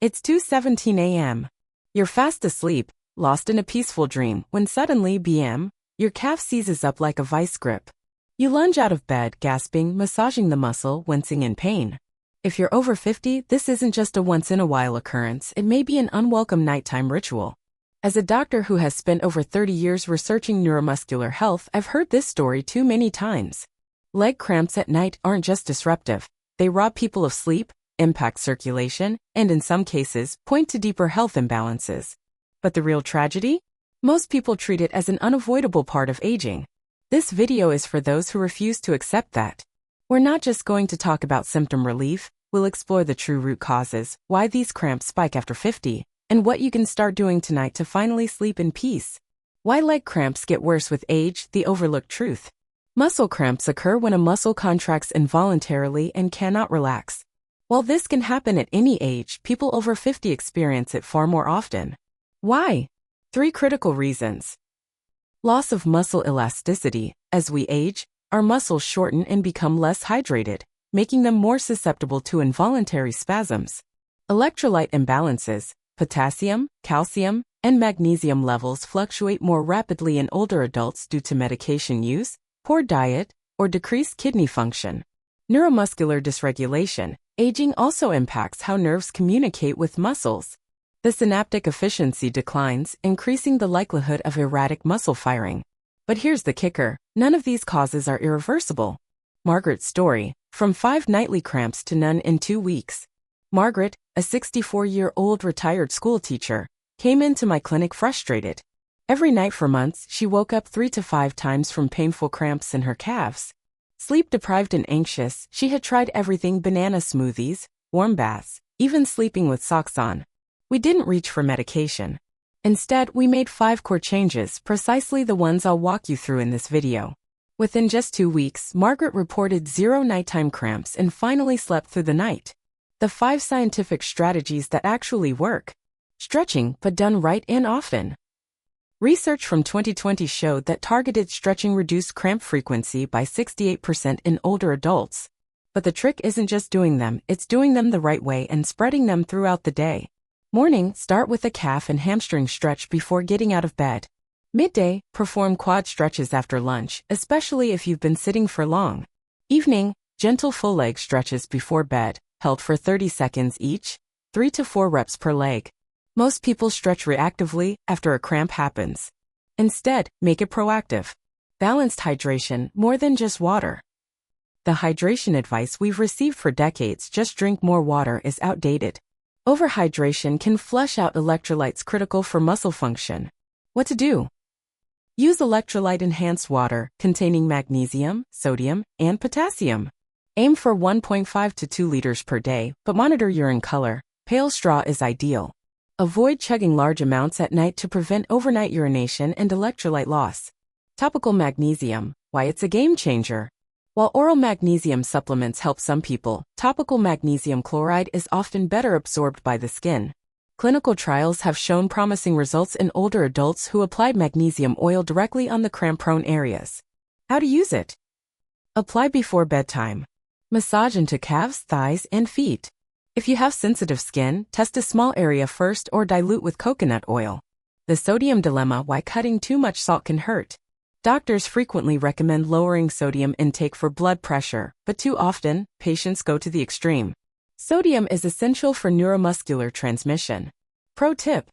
It's 2:17 a.m. You're fast asleep, lost in a peaceful dream, when suddenly bam, your calf seizes up like a vice grip. You lunge out of bed, gasping, massaging the muscle, wincing in pain. If you're over 50, this isn't just a once-in-a-while occurrence, it may be an unwelcome nighttime ritual. As a doctor who has spent over 30 years researching neuromuscular health, I've heard this story too many times. Leg cramps at night aren't just disruptive. They rob people of sleep, impact circulation, and in some cases, point to deeper health imbalances. But the real tragedy? Most people treat it as an unavoidable part of aging. This video is for those who refuse to accept that. We're not just going to talk about symptom relief, we'll explore the true root causes, why these cramps spike after 50, and what you can start doing tonight to finally sleep in peace. Why leg cramps get worse with age, the overlooked truth. Muscle cramps occur when a muscle contracts involuntarily and cannot relax. While this can happen at any age, people over 50 experience it far more often. Why? 3 critical reasons. Loss of muscle elasticity. As we age, our muscles shorten and become less hydrated, making them more susceptible to involuntary spasms. Electrolyte imbalances. Potassium, calcium, and magnesium levels fluctuate more rapidly in older adults due to medication use, poor diet, or decreased kidney function. Neuromuscular dysregulation. Aging also impacts how nerves communicate with muscles. The synaptic efficiency declines, increasing the likelihood of erratic muscle firing. But here's the kicker, none of these causes are irreversible. Margaret's story, from 5 nightly cramps to none in 2 weeks. Margaret, a 64-year-old retired schoolteacher, came into my clinic frustrated. Every night for months, she woke up 3 to 5 times from painful cramps in her calves. Sleep-deprived and anxious, she had tried everything: banana smoothies, warm baths, even sleeping with socks on. We didn't reach for medication. Instead, we made 5 core changes, precisely the ones I'll walk you through in this video. Within just 2 weeks, Margaret reported 0 nighttime cramps and finally slept through the night. The 5 scientific strategies that actually work. Stretching, but done right and often. Research from 2020 showed that targeted stretching reduced cramp frequency by 68% in older adults. But the trick isn't just doing them, it's doing them the right way and spreading them throughout the day. Morning, start with a calf and hamstring stretch before getting out of bed. Midday, perform quad stretches after lunch, especially if you've been sitting for long. Evening, gentle full leg stretches before bed, held for 30 seconds each, 3 to 4 reps per leg. Most people stretch reactively after a cramp happens. Instead, make it proactive. Balanced hydration, more than just water. The hydration advice we've received for decades, just drink more water, is outdated. Overhydration can flush out electrolytes critical for muscle function. What to do? Use electrolyte-enhanced water containing magnesium, sodium, and potassium. Aim for 1.5 to 2 liters per day, but monitor urine color. Pale straw is ideal. Avoid chugging large amounts at night to prevent overnight urination and electrolyte loss. Topical magnesium, why it's a game changer. While oral magnesium supplements help some people, topical magnesium chloride is often better absorbed by the skin. Clinical trials have shown promising results in older adults who applied magnesium oil directly on the cramp-prone areas. How to use it? Apply before bedtime. Massage into calves, thighs, and feet. If you have sensitive skin, test a small area first or dilute with coconut oil. The sodium dilemma: why cutting too much salt can hurt. Doctors frequently recommend lowering sodium intake for blood pressure, but too often, patients go to the extreme. Sodium is essential for neuromuscular transmission. Pro tip: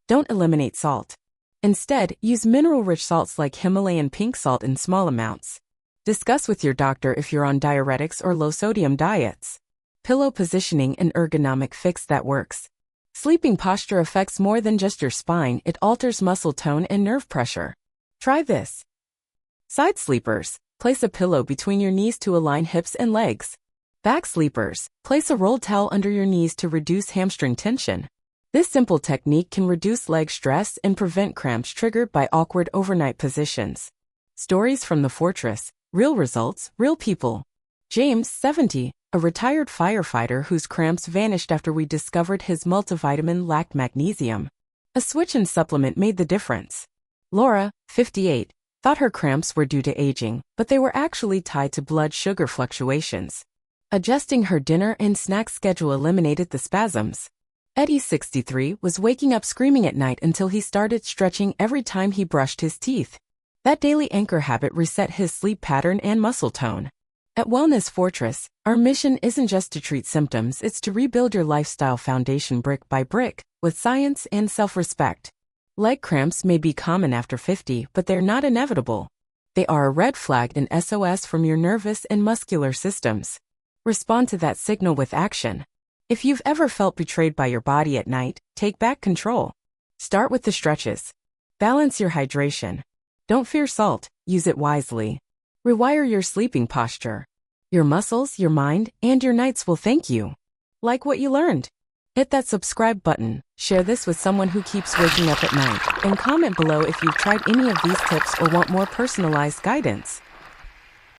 don't eliminate salt. Instead, use mineral-rich salts like Himalayan pink salt in small amounts. Discuss with your doctor if you're on diuretics or low-sodium diets. Pillow positioning, an ergonomic fix that works. Sleeping posture affects more than just your spine, it alters muscle tone and nerve pressure. Try this. Side sleepers. Place a pillow between your knees to align hips and legs. Back sleepers. Place a rolled towel under your knees to reduce hamstring tension. This simple technique can reduce leg stress and prevent cramps triggered by awkward overnight positions. Stories from the fortress. Real results, real people. James, 70, a retired firefighter whose cramps vanished after we discovered his multivitamin lacked magnesium. A switch in supplement made the difference. Laura, 58, thought her cramps were due to aging, but they were actually tied to blood sugar fluctuations. Adjusting her dinner and snack schedule eliminated the spasms. Eddie, 63, was waking up screaming at night until he started stretching every time he brushed his teeth. That daily anchor habit reset his sleep pattern and muscle tone. At Wellness Fortress, our mission isn't just to treat symptoms, it's to rebuild your lifestyle foundation brick by brick, with science and self-respect. Leg cramps may be common after 50, but they're not inevitable. They are a red flag and SOS from your nervous and muscular systems. Respond to that signal with action. If you've ever felt betrayed by your body at night, take back control. Start with the stretches. Balance your hydration. Don't fear salt, use it wisely. Rewire your sleeping posture. Your muscles, your mind, and your nights will thank you. Like what you learned? Hit that subscribe button, share this with someone who keeps waking up at night, and comment below if you've tried any of these tips or want more personalized guidance.